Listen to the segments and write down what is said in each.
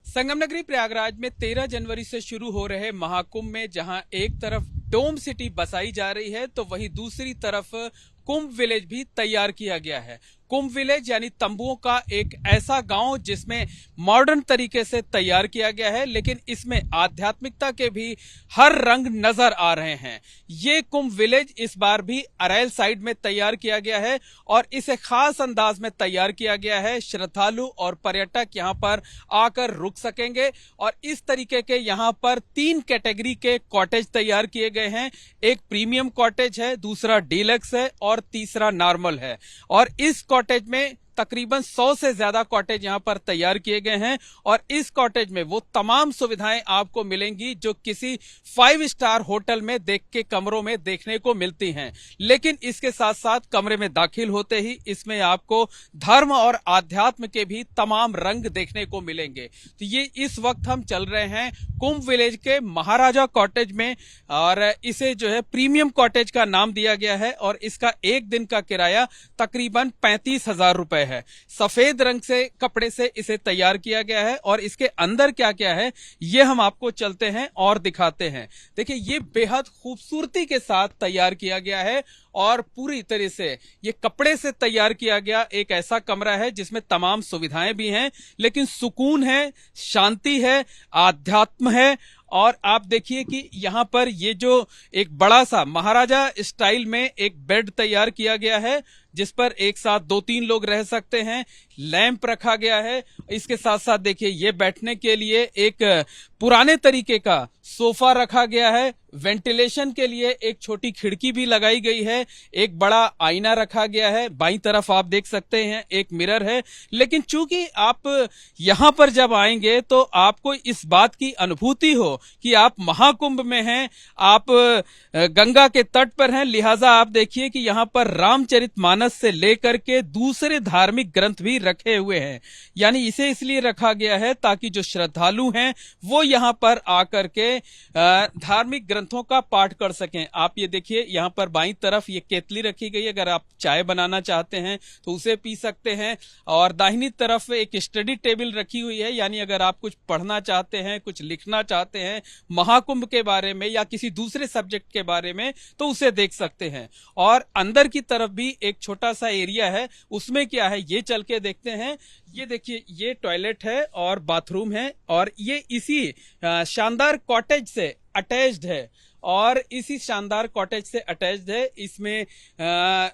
संगम नगरी प्रयागराज में 13 जनवरी से शुरू हो रहे महाकुंभ में जहां एक तरफ डोम सिटी बसाई जा रही है तो वहीं दूसरी तरफ कुंभ विलेज भी तैयार किया गया है। कुंभ विलेज यानी तंबुओं का एक ऐसा गांव जिसमें मॉडर्न तरीके से तैयार किया गया है, लेकिन इसमें आध्यात्मिकता के भी हर रंग नजर आ रहे हैं। ये कुंभ विलेज इस बार भी अरैल साइड में तैयार किया गया है और इसे खास अंदाज में तैयार किया गया है। श्रद्धालु और पर्यटक यहां पर आकर रुक सकेंगे और इस तरीके के यहां पर 3 कैटेगरी के कॉटेज तैयार किए गए हैं। एक प्रीमियम कॉटेज है, दूसरा डीलक्स है और तीसरा नॉर्मल है। और इस कॉटेज में तकरीबन 100 से ज्यादा कॉटेज यहां पर तैयार किए गए हैं और इस कॉटेज में वो तमाम सुविधाएं आपको मिलेंगी जो किसी 5 स्टार होटल में देख के कमरों में देखने को मिलती हैं। लेकिन इसके साथ साथ कमरे में दाखिल होते ही इसमें आपको धर्म और आध्यात्म के भी तमाम रंग देखने को मिलेंगे। तो ये इस वक्त हम चल रहे हैं कुंभ विलेज के महाराजा कॉटेज में और इसे जो है प्रीमियम कॉटेज का नाम दिया गया है और इसका एक दिन का किराया तकरीबन 35,000 रुपए है। सफेद रंग से कपड़े से इसे तैयार किया गया है और इसके अंदर क्या क्या है ये हम आपको चलते हैं और दिखाते हैं। देखिए, ये बेहद खूबसूरती के साथ तैयार किया गया है और पूरी तरह से ये कपड़े से तैयार किया गया एक ऐसा कमरा है जिसमें तमाम सुविधाएं भी हैं, लेकिन सुकून है, शांति है, आध्यात्म है। और आप देखिए कि यहां पर ये जो एक बड़ा सा महाराजा स्टाइल में एक बेड तैयार किया गया है जिस पर एक साथ 2-3 लोग रह सकते हैं। लैंप रखा गया है। इसके साथ साथ देखिए ये बैठने के लिए एक पुराने तरीके का सोफा रखा गया है। वेंटिलेशन के लिए एक छोटी खिड़की भी लगाई गई है। एक बड़ा आईना रखा गया है। बाईं तरफ आप देख सकते हैं एक मिरर है। लेकिन चूंकि आप यहां पर जब आएंगे तो आपको इस बात की अनुभूति हो कि आप महाकुंभ में हैं, आप गंगा के तट पर हैं, लिहाजा आप देखिए कि यहां पर रामचरितमानस से लेकर के दूसरे धार्मिक ग्रंथ भी रखे हुए हैं। यानी इसे इसलिए रखा गया है ताकि जो श्रद्धालु हैं वो यहां पर आकर के धार्मिक ग्रंथों का पाठ कर सकें। आप ये देखिए यहां पर बाईं तरफ ये केतली रखी गई है, अगर आप चाय बनाना चाहते हैं तो उसे पी सकते हैं। और दाहिनी तरफ एक स्टडी टेबल रखी हुई है, यानी अगर आप कुछ पढ़ना चाहते हैं, कुछ लिखना चाहते हैं महाकुंभ के बारे में या किसी दूसरे सब्जेक्ट के बारे में तो उसे देख सकते हैं। और अंदर की तरफ भी एक छोटा सा एरिया है, उसमें क्या है ये चल के देखते हैं। ये देखिए ये टॉयलेट है और बाथरूम है और ये इसी शानदार कॉटेज से अटैच्ड है और इसी शानदार कॉटेज से अटैच्ड है। इसमें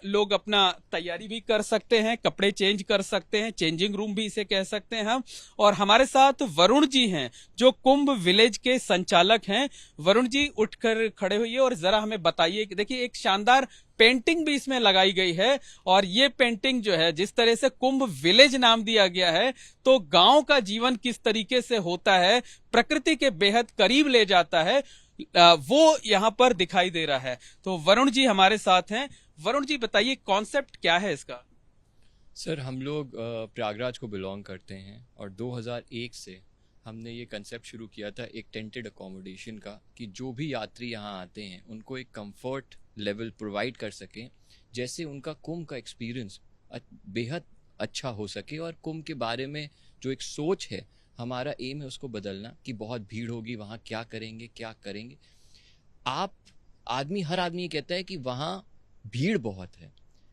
लोग अपना तैयारी भी कर सकते हैं, कपड़े चेंज कर सकते हैं, चेंजिंग रूम भी इसे कह सकते हैं हम। और हमारे साथ वरुण जी हैं जो कुंभ विलेज के संचालक हैं। वरुण जी उठकर खड़े हुए और जरा हमें बताइए कि देखिए एक शानदार पेंटिंग भी इसमें लगाई गई है और ये पेंटिंग जो है जिस तरह से कुंभ विलेज नाम दिया गया है तो गांव का जीवन किस तरीके से होता है, प्रकृति के बेहद करीब ले जाता है, वो यहां पर दिखाई दे रहा है। तो वरुण जी हमारे साथ हैं। वरुण जी बताइए कॉन्सेप्ट क्या है इसका? सर, हम लोग प्रयागराज को बिलोंग करते हैं और 2001 से हमने ये कंसेप्ट शुरू किया था एक टेंटेड अकोमोडेशन का कि जो भी यात्री यहाँ आते हैं उनको एक कंफर्ट लेवल प्रोवाइड कर सकें, जैसे उनका कुंभ का एक्सपीरियंस बेहद अच्छा हो सके। और कुंभ के बारे में जो एक सोच है, हमारा एम है उसको बदलना कि बहुत भीड़ होगी, वहाँ क्या करेंगे क्या करेंगे। हर आदमी कहता है कि वहाँ भीड़ बहुत है,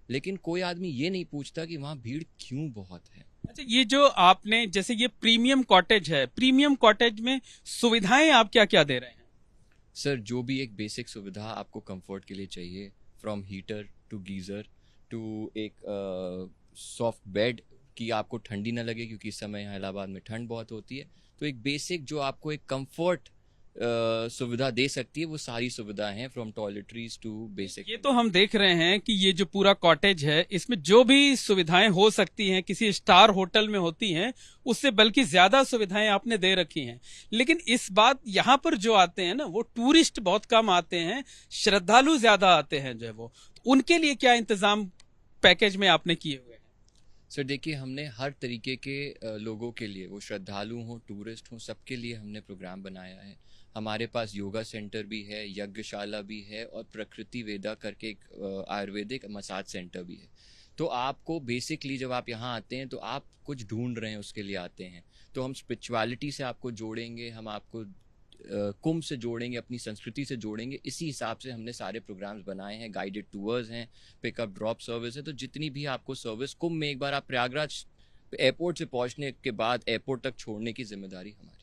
लेकिन कोई आदमी ये नहीं पूछता कि वहाँ भीड़ क्यों बहुत है। अच्छा, ये जो आपने जैसे ये प्रीमियम कॉटेज है, प्रीमियम कॉटेज में सुविधाएं आप क्या क्या दे रहे हैं? सर, जो भी एक बेसिक सुविधा आपको कंफर्ट के लिए चाहिए, from heater to geyser to एक सॉफ्ट बेड कि आपको ठंडी ना लगे, क्योंकि इस समय यहाँ इलाहाबाद में ठंड बहुत होती है। तो एक बेसिक जो आपको एक कंफर्ट सुविधा दे सकती है वो सारी सुविधाएं हैं, फ्रॉम टॉयलेटरीज टू बेसिक। ये तो हम देख रहे हैं कि ये जो पूरा कॉटेज है इसमें जो भी सुविधाएं हो सकती हैं किसी स्टार होटल में होती हैं उससे बल्कि ज्यादा सुविधाएं आपने दे रखी हैं। लेकिन इस बात यहाँ पर जो आते हैं ना वो टूरिस्ट बहुत कम आते हैं, श्रद्धालु ज्यादा आते हैं जो है वो, उनके लिए क्या इंतजाम पैकेज में आपने किए हुए हैं? सर देखिए, हमने हर तरीके के लोगों के लिए, वो श्रद्धालु हों, टूरिस्ट हों, सबके लिए हमने प्रोग्राम बनाया है। हमारे पास योगा सेंटर भी है, यज्ञशाला भी है और प्रकृति वेदा करके एक आयुर्वेदिक मसाज सेंटर भी है। तो आपको बेसिकली जब आप यहाँ आते हैं तो आप कुछ ढूंढ रहे हैं उसके लिए आते हैं, तो हम स्पिरिचुअलिटी से आपको जोड़ेंगे, हम आपको कुंभ से जोड़ेंगे, अपनी संस्कृति से जोड़ेंगे। इसी हिसाब से हमने सारे प्रोग्राम्स बनाए हैं। गाइडेड टूर्स हैं, पिकअप ड्रॉप सर्विस है, तो जितनी भी आपको सर्विस कुंभ में, एक बार आप प्रयागराज एयरपोर्ट से पहुंचने के बाद एयरपोर्ट तक छोड़ने की जिम्मेदारी हमारी।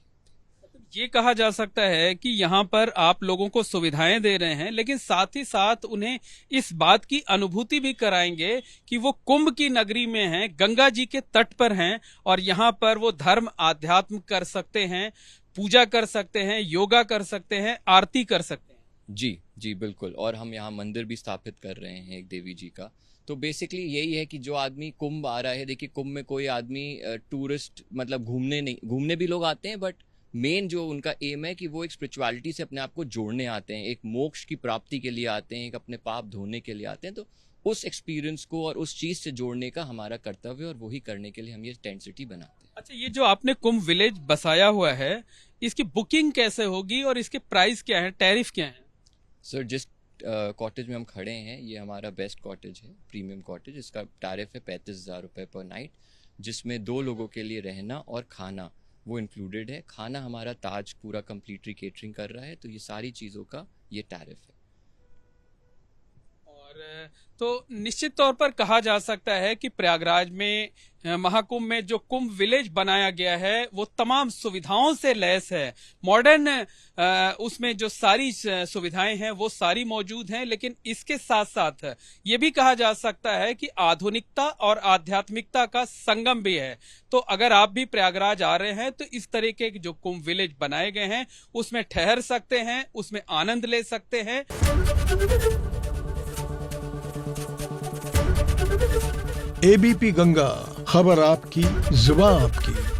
ये कहा जा सकता है कि यहाँ पर आप लोगों को सुविधाएं दे रहे हैं, लेकिन साथ ही साथ उन्हें इस बात की अनुभूति भी कराएंगे कि वो कुंभ की नगरी में हैं, गंगा जी के तट पर हैं और यहाँ पर वो धर्म आध्यात्म कर सकते हैं, पूजा कर सकते हैं, योगा कर सकते हैं, आरती कर सकते हैं। जी जी बिल्कुल। और हम यहाँ मंदिर भी स्थापित कर रहे हैं एक देवी जी का। तो बेसिकली यही है कि जो आदमी कुंभ आ रहा है, देखिए कुंभ में कोई आदमी टूरिस्ट मतलब घूमने भी लोग आते हैं, बट मेन जो उनका एम है कि वो एक स्पिरिचुअलिटी से अपने आप को जोड़ने आते हैं, एक मोक्ष की प्राप्ति के लिए आते हैं, एक अपने पाप धोने के लिए आते हैं। तो उस एक्सपीरियंस को और उस चीज से जोड़ने का हमारा कर्तव्य, और वही करने के लिए हम ये टेंट सिटी बनाते हैं। अच्छा, ये जो आपने कुंभ विलेज बसाया हुआ है, इसकी बुकिंग कैसे होगी और इसके प्राइस क्या है, टैरिफ क्या है? सर, जिस कॉटेज में हम खड़े हैं ये हमारा बेस्ट कॉटेज है, प्रीमियम कॉटेज। इसका टैरिफ है 35,000 रुपये पर नाइट, जिसमें 2 लोगों के लिए रहना और खाना वो इंक्लूडेड है। खाना हमारा ताज पूरा कम्प्लीटली केटरिंग कर रहा है, तो ये सारी चीज़ों का ये टैरिफ है। और तो निश्चित तौर पर कहा जा सकता है कि प्रयागराज में महाकुंभ में जो कुंभ विलेज बनाया गया है वो तमाम सुविधाओं से लैस है। मॉडर्न उसमें जो सारी सुविधाएं हैं वो सारी मौजूद हैं, लेकिन इसके साथ साथ ये भी कहा जा सकता है कि आधुनिकता और आध्यात्मिकता का संगम भी है। तो अगर आप भी प्रयागराज आ रहे हैं तो इस तरीके के जो कुंभ विलेज बनाए गए हैं उसमें ठहर सकते हैं, उसमें आनंद ले सकते हैं। एबीपी गंगा, खबर आपकी, जुबान आपकी।